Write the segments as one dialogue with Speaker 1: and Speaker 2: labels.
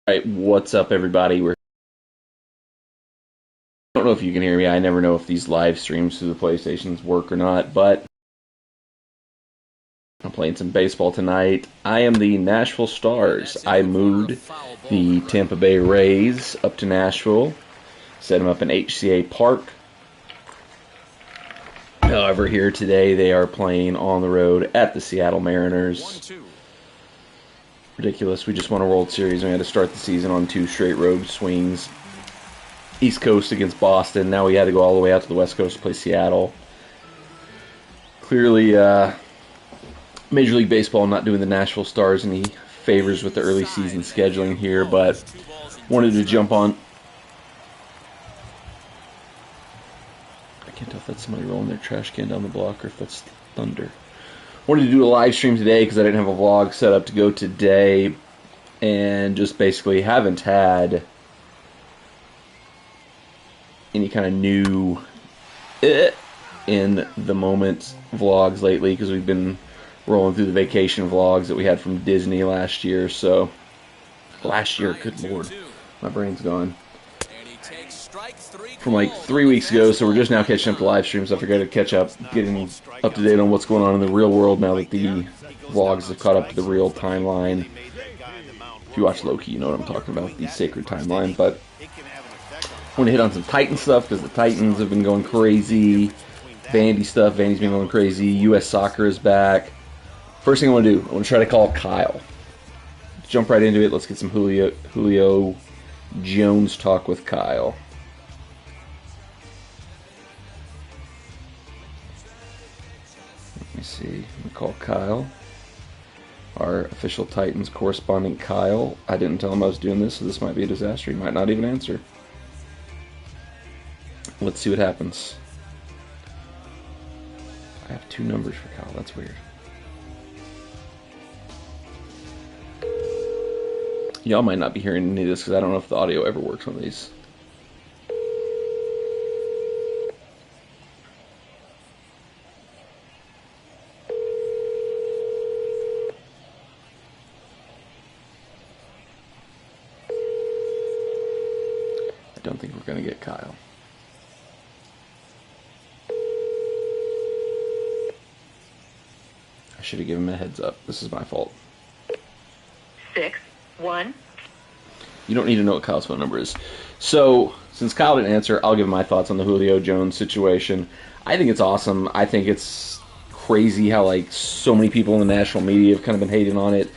Speaker 1: Alright, what's up everybody? I don't know if you can hear me. I never know if these live streams through the PlayStations work or not, but I'm playing some baseball tonight. I am the Nashville Stars. I moved the Tampa Bay Rays up to Nashville, set them up in HCA Park. However, here today they are playing on the road at the Seattle Mariners. Ridiculous. We just won a World Series and we had to start the season on 2 straight road swings. East Coast against Boston. Now we had to go all the way out to the West Coast to play Seattle. Clearly, Major League Baseball not doing the Nashville Stars any favors with the early season scheduling here, but wanted to jump on. I can't tell if that's somebody rolling their trash can down the block or if that's thunder. Wanted to do a live stream today because I didn't have a vlog set up to go today, and just basically haven't had any kind of new in the moment vlogs lately because we've been rolling through the vacation vlogs that we had from Disney last year. So last year, good lord, my brain's gone, from like 3 weeks ago. So we're just now catching up to live streams. I figured I'd catch up, getting up to date on what's going on in the real world now that the vlogs have caught up to the real timeline. If you watch Loki, you know what I'm talking about, the sacred timeline. But I want to hit on some Titans stuff because the Titans have been going crazy. Vandy stuff, Vandy's been going crazy. U.S. soccer is back. First thing I want to do, I want to try to call Kyle. Let's jump right into it. Let's get some Julio Jones talk with Kyle. Let me see. Let me call Kyle. Our official Titans correspondent, Kyle. I didn't tell him I was doing this, so this might be a disaster. He might not even answer. Let's see what happens. I have 2 numbers for Kyle. That's weird. Y'all might not be hearing any of this because I don't know if the audio ever works on these. I don't think we're going to get Kyle. I should have given him a heads up. This is my fault.
Speaker 2: 6-1.
Speaker 1: You don't need to know what Kyle's phone number is. So, since Kyle didn't answer, I'll give him my thoughts on the Julio Jones situation. I think it's awesome. I think it's crazy how so many people in the national media have kind of been hating on it.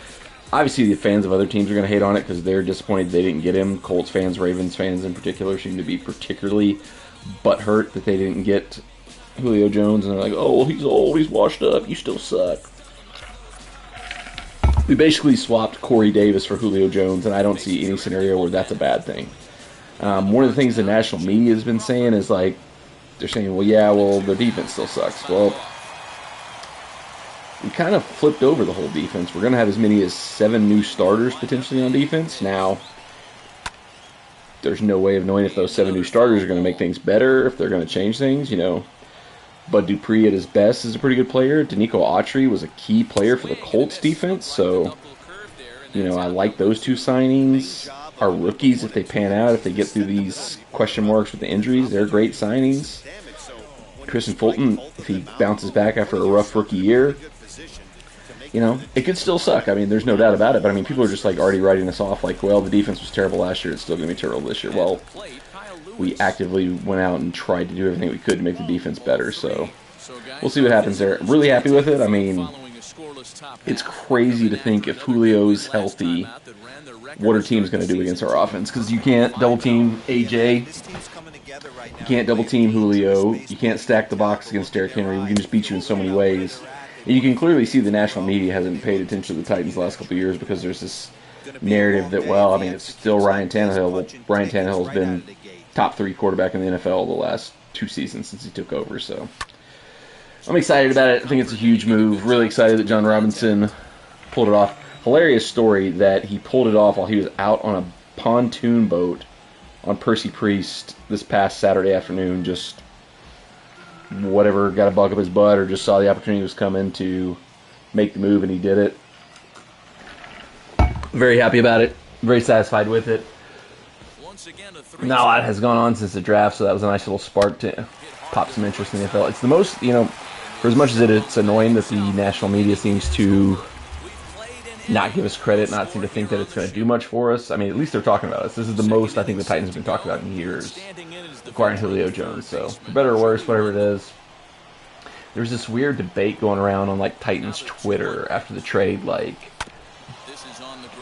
Speaker 1: Obviously, the fans of other teams are going to hate on it because they're disappointed they didn't get him. Colts fans, Ravens fans in particular, seem to be particularly butthurt that they didn't get Julio Jones. And they're like, oh, well, he's old, he's washed up, you still suck. We basically swapped Corey Davis for Julio Jones, and I don't see any scenario where that's a bad thing. One of the things the national media has been saying is they're saying, well, yeah, well, the defense still sucks. Well, we kind of flipped over the whole defense. We're going to have as many as 7 new starters potentially on defense. Now, there's no way of knowing if those 7 new starters are going to make things better, if they're going to change things, Bud Dupree at his best is a pretty good player. Danico Autry was a key player for the Colts defense, so, I like those 2 signings. Our rookies, if they pan out, if they get through these question marks with the injuries, they're great signings. Christian Fulton, if he bounces back after a rough rookie year, it could still suck. I mean, there's no doubt about it, but people are just already writing us off well, the defense was terrible last year, it's still going to be terrible this year. Well, we actively went out and tried to do everything we could to make the defense better, so we'll see what happens there. I'm really happy with it. I mean, it's crazy to think if Julio's healthy, what are teams going to do against our offense? Because you can't double-team AJ, you can't double-team Julio, you can't stack the box against Derrick Henry. We can just beat you in so many ways. And you can clearly see the national media hasn't paid attention to the Titans the last couple of years because there's this narrative that, well, I mean, it's still Ryan Tannehill. Well, Ryan Tannehill's been top 3 quarterback in the NFL the last 2 seasons since he took over, so I'm excited about it. I think it's a huge move. Really excited that John Robinson pulled it off. Hilarious story that he pulled it off while he was out on a pontoon boat on Percy Priest this past Saturday afternoon. Just whatever, got a bug up his butt or just saw the opportunity was coming to make the move, and he did it. Very happy about it. Very satisfied with it. Not a lot has gone on since the draft, so that was a nice little spark to pop some interest in the NFL. It's the most, for as much as it's annoying that the national media seems to not give us credit, not seem to think that it's going to do much for us. I mean, at least they're talking about us. This is the most I think the Titans have been talking about in years, acquiring Julio Jones. So, for better or worse, whatever it is, there's this weird debate going around on like Titans Twitter after the trade, like,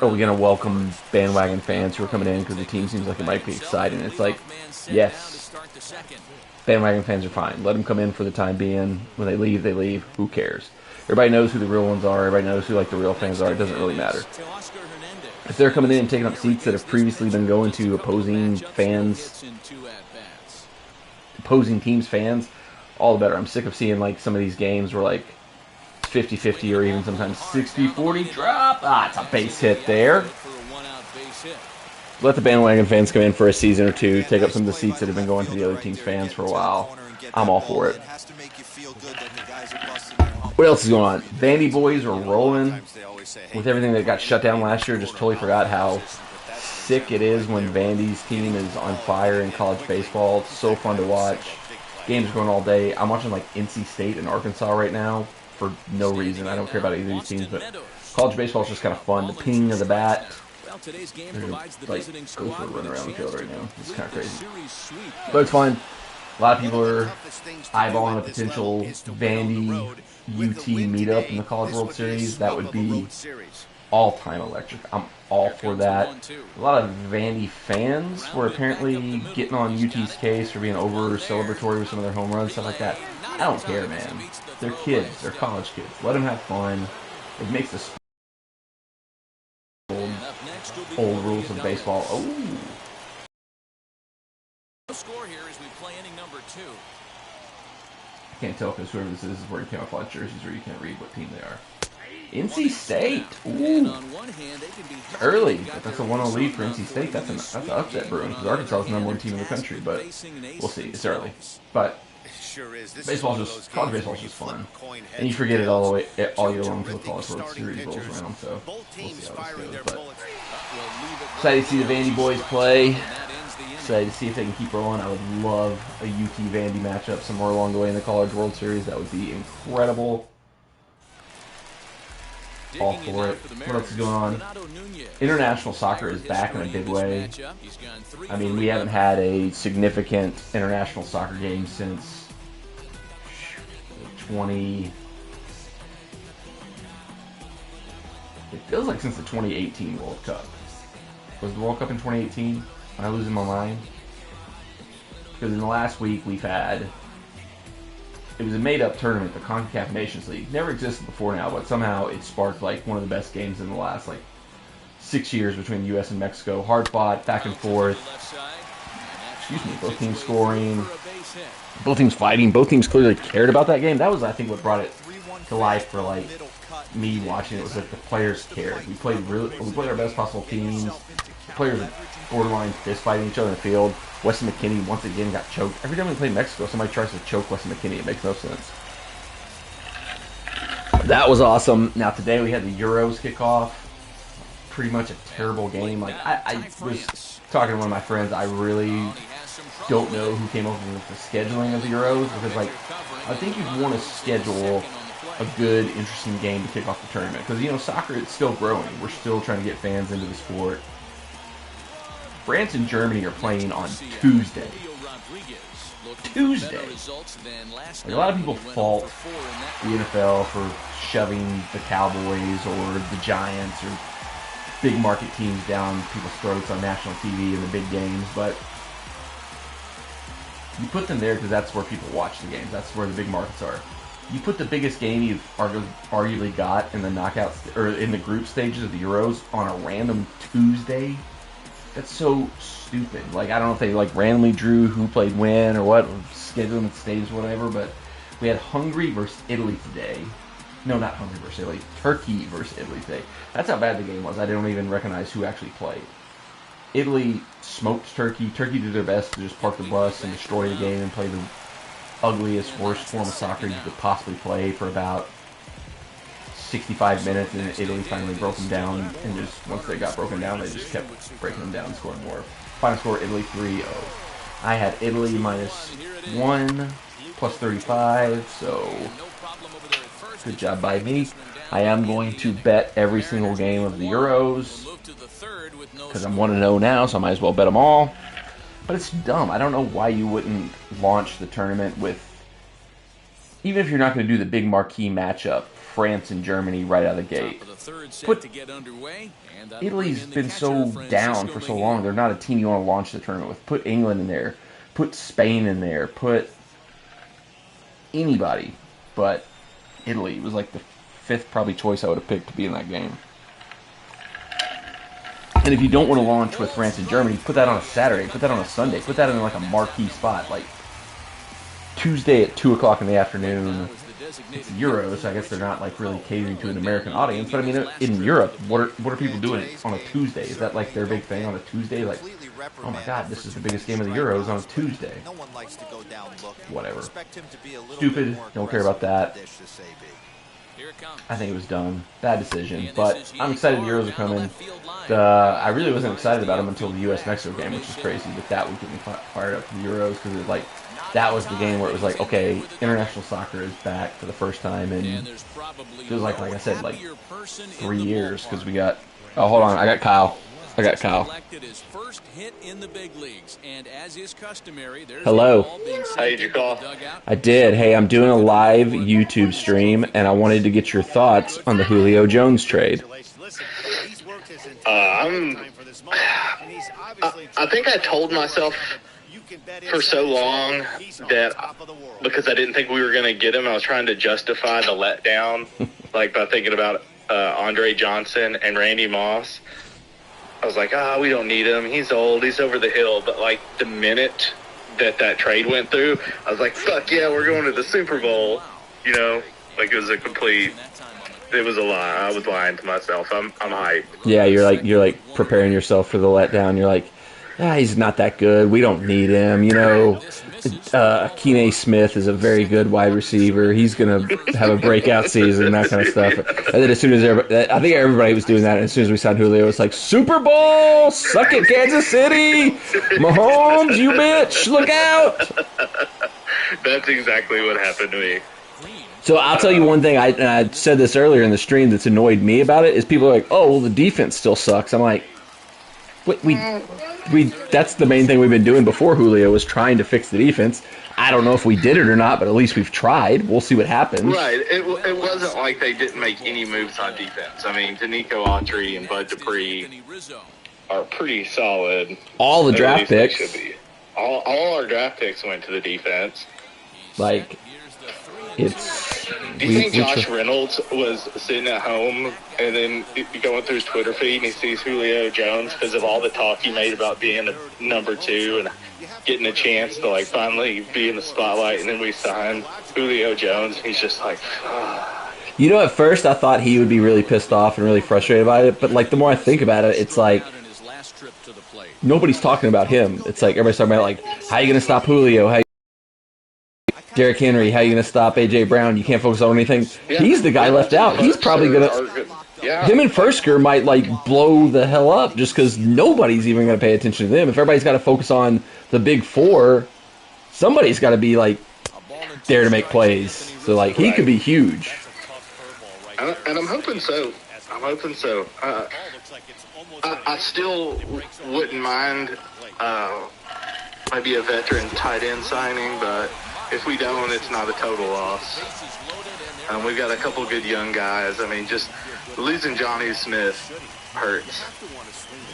Speaker 1: are we going to welcome bandwagon fans who are coming in because the team seems like it might be exciting? It's like, yes, bandwagon fans are fine. Let them come in for the time being. When they leave, they leave. Who cares? Everybody knows who the real ones are. Everybody knows who like the real fans are. It doesn't really matter. If they're coming in and taking up seats that have previously been going to opposing teams' fans, all the better. I'm sick of seeing like some of these games where like 50-50 or even sometimes 60-40 drop. It's a base hit there. Let the bandwagon fans come in for a season or two, take up some of the seats that have been going to the other team's fans for a while. I'm all for it. What else is going on? Vandy boys are rolling with everything that got shut down last year. Just totally forgot how sick it is when Vandy's team is on fire in college baseball. It's so fun to watch. Games are going all day. I'm watching like NC State and Arkansas right now for no reason. I don't care about either of these teams, but college baseball is just kind of fun. The ping of the bat. Like, go for a run around the field right now. It's kind of crazy. But it's fun. A lot of people are eyeballing a potential Vandy UT meetup in the College World Series. That would be all-time electric. I'm all for that. A lot of Vandy fans were apparently getting on UT's case for being over-celebratory with some of their home runs, stuff like that. I don't care, man. They're kids. They're college kids. Let them have fun. It makes the old rules of baseball. Oh.
Speaker 2: Score here as we play inning number 2.
Speaker 1: I can't tell because whoever this is wearing camouflage jerseys or you can't read what team they are. NC State. Ooh. Early. If that's a 1-0 lead for NC State, that's an upset brewing because Arkansas is the #1 team in the country, but we'll see. It's early. But college baseball is just fun. And you forget it all year long until the College World Series rolls around, so we'll see how this goes. But excited to see the Vandy boys play. Excited to see if they can keep rolling. I would love a UT Vandy matchup somewhere along the way in the College World Series. That would be incredible. All for it. What else is going on? International soccer is back in a big way. I mean, we haven't had a significant international soccer game since 20... It feels like since the 2018 World Cup. Was the World Cup in 2018? Am I losing my mind? Because in the last week we've had... It was a made-up tournament, the CONCACAF Nations League. Never existed before now, but somehow it sparked like one of the best games in the last like 6 years between the U.S. and Mexico. Hard fought, back and forth. Excuse me, both teams scoring, both teams fighting, both teams clearly cared about that game. That was, I think, what brought it to life for like me watching it. Was like the players cared. We played our best possible teams. The players were borderline fist fighting each other in the field. Weston McKennie once again got choked. Every time we play Mexico, somebody tries to choke Weston McKennie. It makes no sense. That was awesome. Now today we had the Euros kick off. Pretty much a terrible game. Like I was talking to one of my friends. I really don't know who came up with the scheduling of the Euros because like I think you'd want to schedule a good, interesting game to kick off the tournament because soccer is still growing. We're still trying to get fans into the sport. France and Germany are playing on Tuesday. Like a lot of people fault the NFL for shoving the Cowboys or the Giants or big market teams down people's throats on national TV in the big games, but you put them there because that's where people watch the games. That's where the big markets are. You put the biggest game you've arguably got in the knockouts or in the group stages of the Euros on a random Tuesday. That's so stupid. Like, I don't know if they, like, randomly drew who played when or what, or scheduled them at stages or whatever, but we had Hungary versus Italy today. No, not Hungary versus Italy. Turkey versus Italy today. That's how bad the game was. I don't even recognize who actually played. Italy smoked Turkey. Turkey did their best to just park the bus and destroy the game and play the ugliest, worst form of soccer you could possibly play for about 65 minutes, and Italy finally broke them down. And just once they got broken down, they just kept breaking them down, scoring more. Final score: Italy 3-0. I had Italy -1 plus 35, so good job by me. I am going to bet every single game of the Euros because I'm 1-0 now, so I might as well bet them all. But it's dumb. I don't know why you wouldn't launch the tournament with, even if you're not going to do the big marquee matchup, France and Germany right out of the gate. Put, Italy's been so down for so long. They're not a team you want to launch the tournament with. Put England in there. Put Spain in there. Put anybody. But Italy was like the fifth probably choice I would have picked to be in that game. And if you don't want to launch with France and Germany, put that on a Saturday, put that on a Sunday, put that in like a marquee spot, like Tuesday at 2 o'clock in the afternoon. It's Euros, so I guess they're not like really catering to an American audience. But I mean, in Europe, what are people doing on a Tuesday? Is that like their big thing on a Tuesday? Like, oh my God, this is the biggest game of the Euros on a Tuesday. Whatever. Stupid. Don't care about that. I think it was dumb. Bad decision. But I'm excited the Euros are coming. I really wasn't excited about them until the U.S.-Mexico game, which is crazy. But that would get me fired up for the Euros because it was like, that was the game where it was like, okay, international soccer is back for the first time in, it was like I said, like 3 years because we got, oh, hold on, I got Kyle. Hello.
Speaker 3: How did you call?
Speaker 1: I did. Hey, I'm doing a live YouTube stream, and I wanted to get your thoughts on the Julio Jones trade.
Speaker 3: I think I told myself for so long that because I didn't think we were going to get him, I was trying to justify the letdown, like by thinking about Andre Johnson and Randy Moss. I was like, we don't need him. He's old. He's over the hill. But, like, the minute that trade went through, I was like, fuck yeah, we're going to the Super Bowl. You know, like it was it was a lie. I was lying to myself. I'm hyped.
Speaker 1: Yeah, you're like preparing yourself for the letdown. You're like, he's not that good. We don't need him. You know, Keenan Smith is a very good wide receiver. He's going to have a breakout season, that kind of stuff. And then as soon as I think everybody was doing that, and as soon as we signed Julio, it's like, Super Bowl! Suck it, Kansas City! Mahomes, you bitch! Look out!
Speaker 3: That's exactly what happened to me.
Speaker 1: So I'll tell you one thing, I said this earlier in the stream that's annoyed me about it, is people are like, oh, well, the defense still sucks. I'm like, we that's the main thing we've been doing before Julio was trying to fix the defense. I don't know if we did it or not, but at least we've tried. We'll see what happens.
Speaker 3: Right. It wasn't like they didn't make any moves on defense. I mean, Danico Autry and Bud Dupree are pretty solid.
Speaker 1: All the draft picks.
Speaker 3: Should be. All our draft picks went to the defense.
Speaker 1: Like, it's...
Speaker 3: Do you think Josh Reynolds was sitting at home and then going through his Twitter feed and he sees Julio Jones because of all the talk he made about being a number 2 and getting a chance to, like, finally be in the spotlight, and then we signed Julio Jones, and he's just like,
Speaker 1: You know, at first I thought he would be really pissed off and really frustrated by it, but, like, the more I think about it, it's like, nobody's talking about him. It's like, everybody's talking about, like, how are you going to stop Julio? Derrick Henry, how are you going to stop A.J. Brown? You can't focus on anything. Yeah. He's the guy left out. He's probably going to... Yeah. Him and Fursker might, like, blow the hell up just because nobody's even going to pay attention to them. If everybody's got to focus on the big four, somebody's got to be, like, there to make plays. So, like, he could be huge.
Speaker 3: And I'm hoping so. I still wouldn't mind maybe a veteran tight end signing, but if we don't, it's not a total loss. We've got a couple good young guys. I mean, just losing Johnny Smith hurts.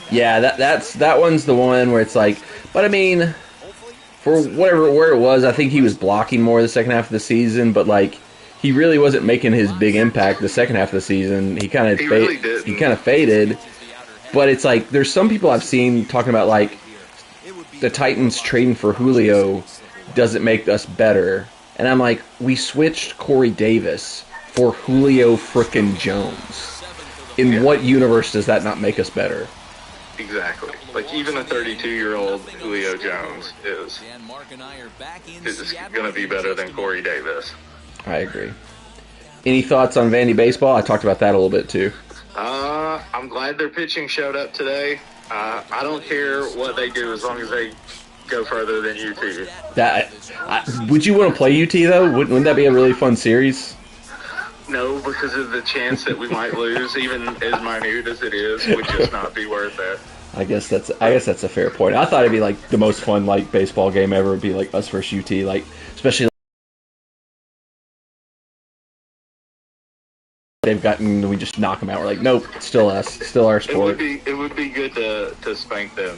Speaker 1: Yeah, that one's the one where it's like, but I mean, for where it was, I think he was blocking more the second half of the season, but like he really wasn't making his big impact the second half of the season. He kind of faded. But it's like there's some people I've seen talking about like the Titans trading for Julio doesn't make us better. And I'm like, we switched Corey Davis for Julio frickin' Jones. In what universe does that not make us better?
Speaker 3: Exactly. Like, even a 32-year-old Julio Jones is going to be better than Corey Davis.
Speaker 1: I agree. Any thoughts on Vandy baseball? I talked about that a little bit too.
Speaker 3: I'm glad their pitching showed up today. I don't care what they do as long as they go further than UT.
Speaker 1: Would you want to play UT though? Wouldn't that be a really fun series?
Speaker 3: No, because of the chance that we might lose, even as minute as it is, would just not be worth it.
Speaker 1: I guess that's a fair point. I thought it'd be like the most fun like baseball game ever. Would be like us versus UT, like especially they've gotten we just knock them out. We're like, nope, it's still us, still our sport.
Speaker 3: It would be good to spank them.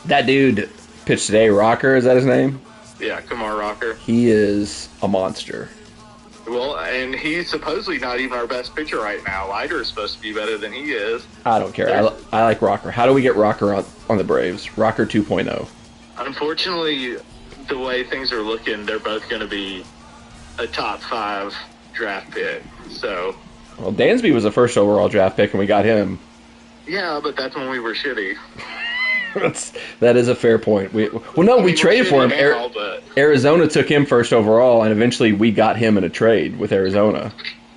Speaker 1: That dude pitched today. Rocker, is that his name?
Speaker 3: Yeah, Kumar Rocker.
Speaker 1: He is a monster.
Speaker 3: Well, and he's supposedly not even our best pitcher right now. Leiter is supposed to be better than he is.
Speaker 1: I don't care. I like Rocker. How do we get Rocker on the Braves? Rocker 2.0.
Speaker 3: Unfortunately, the way things are looking, they're both going to be a top 5 draft pick. So,
Speaker 1: well, Dansby was a first overall draft pick, and we got him.
Speaker 3: Yeah, but that's when we were shitty.
Speaker 1: That is a fair point. We traded for him.
Speaker 3: Now,
Speaker 1: Arizona took him first overall, and eventually we got him in a trade with Arizona.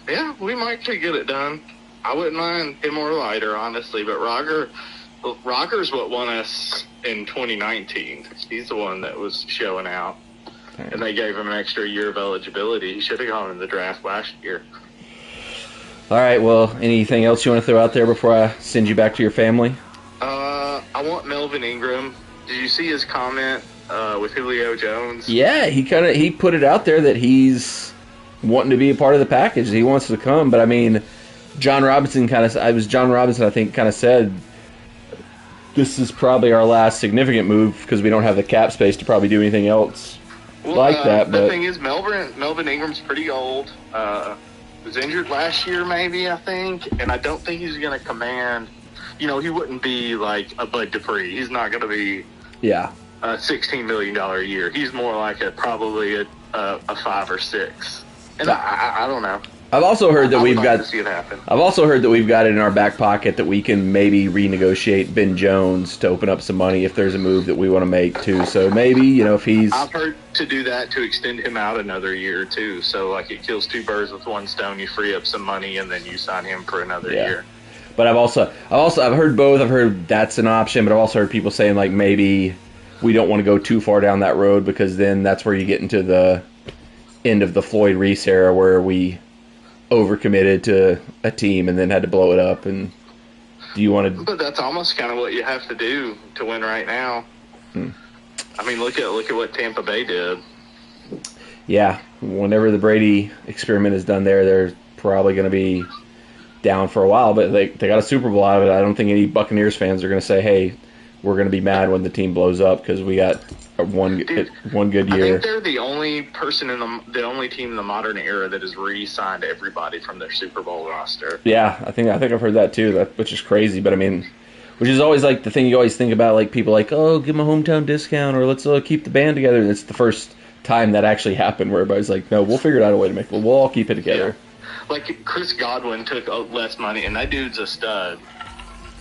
Speaker 3: Yeah, we might actually get it done. I wouldn't mind him or Leiter, honestly, but Rocker's what won us in 2019. He's the one that was showing out, and they gave him an extra year of eligibility. He should have gone in the draft last year.
Speaker 1: All right, well, anything else you want to throw out there before I send you back to your family?
Speaker 3: I want Melvin Ingram. Did you see his comment with Julio Jones?
Speaker 1: Yeah, he put it out there that he's wanting to be a part of the package. He wants to come, but I mean, John Robinson I think kind of said this is probably our last significant move because we don't have the cap space to probably do anything else like that.
Speaker 3: The thing is, Melvin Ingram's pretty old. Was injured last year, maybe, I think, and I don't think he's going to command. He wouldn't be like a Bud Dupree. He's not going to be a $16 million a year. He's more like probably a 5 or 6. And I don't know.
Speaker 1: I've also heard that we've got.
Speaker 3: To see it happen.
Speaker 1: I've also heard that we've got it in our back pocket that we can maybe renegotiate Ben Jones to open up some money if there's a move that we want to make too. So maybe if he's.
Speaker 3: I've heard to do that to extend him out another year too. So like it kills 2 birds with one stone. You free up some money and then you sign him for another year.
Speaker 1: But I've heard both. I've heard that's an option, but I've also heard people saying like maybe we don't want to go too far down that road because then that's where you get into the end of the Floyd Reese era where we overcommitted to a team and then had to blow it up. And do you want to?
Speaker 3: But that's almost kind of what you have to do to win right now. I mean, look at what Tampa Bay did.
Speaker 1: Yeah, whenever the Brady experiment is done there, they're probably going to be down for a while, but they got a Super Bowl out of it. I don't think any Buccaneers fans are going to say, hey, we're going to be mad when the team blows up because we got one good year.
Speaker 3: I think they're the only team in the modern era that has re-signed everybody from their Super Bowl roster.
Speaker 1: Yeah, I think I've heard that too, which is crazy. But I mean, which is always like the thing you always think about, like people like, oh, give them a hometown discount or let's keep the band together. And it's the first time that actually happened where everybody's like, no, we'll figure out a way to make it. We'll all keep it together.
Speaker 3: Yeah. Like Chris Godwin took less money, and that dude's a stud.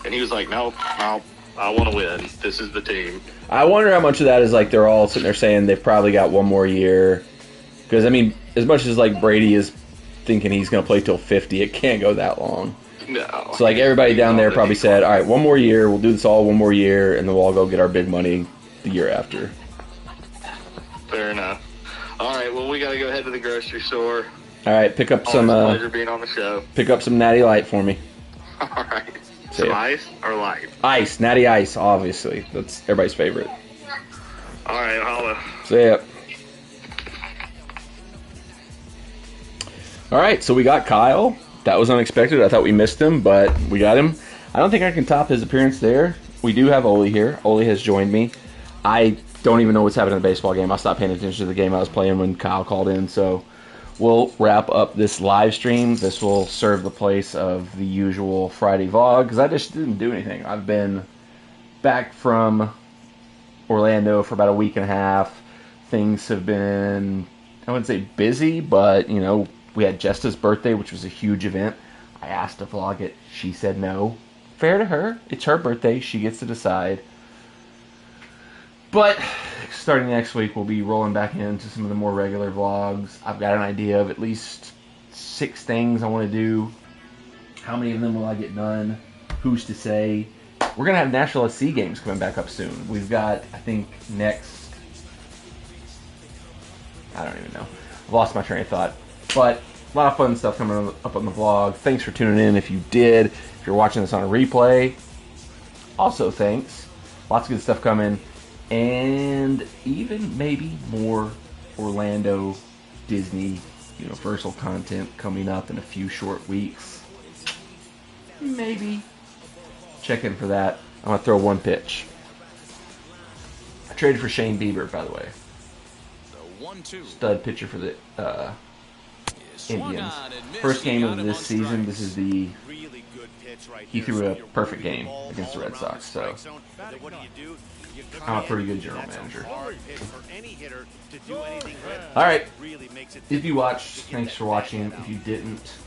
Speaker 3: And he was like, nope, I want to win. This is the team.
Speaker 1: I wonder how much of that is like they're all sitting there saying they've probably got one more year. Because, I mean, as much as like Brady is thinking he's going to play till 50, it can't go that long.
Speaker 3: No.
Speaker 1: So like everybody down there probably said, all right, one more year. We'll do this all one more year, and then we'll all go get our big money the year after.
Speaker 3: Fair enough. All right, well, we got to go head to the grocery store.
Speaker 1: All right, pick up some.
Speaker 3: Pleasure being on the show.
Speaker 1: Pick up some Natty Light for me.
Speaker 3: All right. Some ice or light?
Speaker 1: Ice, Natty Ice, obviously. That's everybody's favorite.
Speaker 3: All right, holla.
Speaker 1: See ya. All right, so we got Kyle. That was unexpected. I thought we missed him, but we got him. I don't think I can top his appearance there. We do have Oli here. Oli has joined me. I don't even know what's happening in the baseball game. I stopped paying attention to the game I was playing when Kyle called in, so we'll wrap up this live stream. This will serve the place of the usual Friday vlog because I just didn't do anything. I've been back from Orlando for about a week and a half. Things have been, I wouldn't say busy, but, we had Jesta's birthday, which was a huge event. I asked to vlog it. She said no. Fair to her. It's her birthday. She gets to decide. But starting next week, we'll be rolling back into some of the more regular vlogs. I've got an idea of at least 6 things I want to do. How many of them will I get done? Who's to say? We're going to have National SC games coming back up soon. We've got, I think, next... I don't even know. I've lost my train of thought. But a lot of fun stuff coming up on the vlog. Thanks for tuning in if you did. If you're watching this on a replay, also thanks. Lots of good stuff coming. And even maybe more Orlando, Disney, Universal content coming up in a few short weeks. Maybe. Check in for that. I'm going to throw one pitch. I traded for Shane Bieber, by the way. Stud pitcher for the Indians. First game of this season. This is the... He threw a perfect game against the Red Sox, so I'm a pretty good general manager. Alright, if you watched, thanks for watching. If you didn't,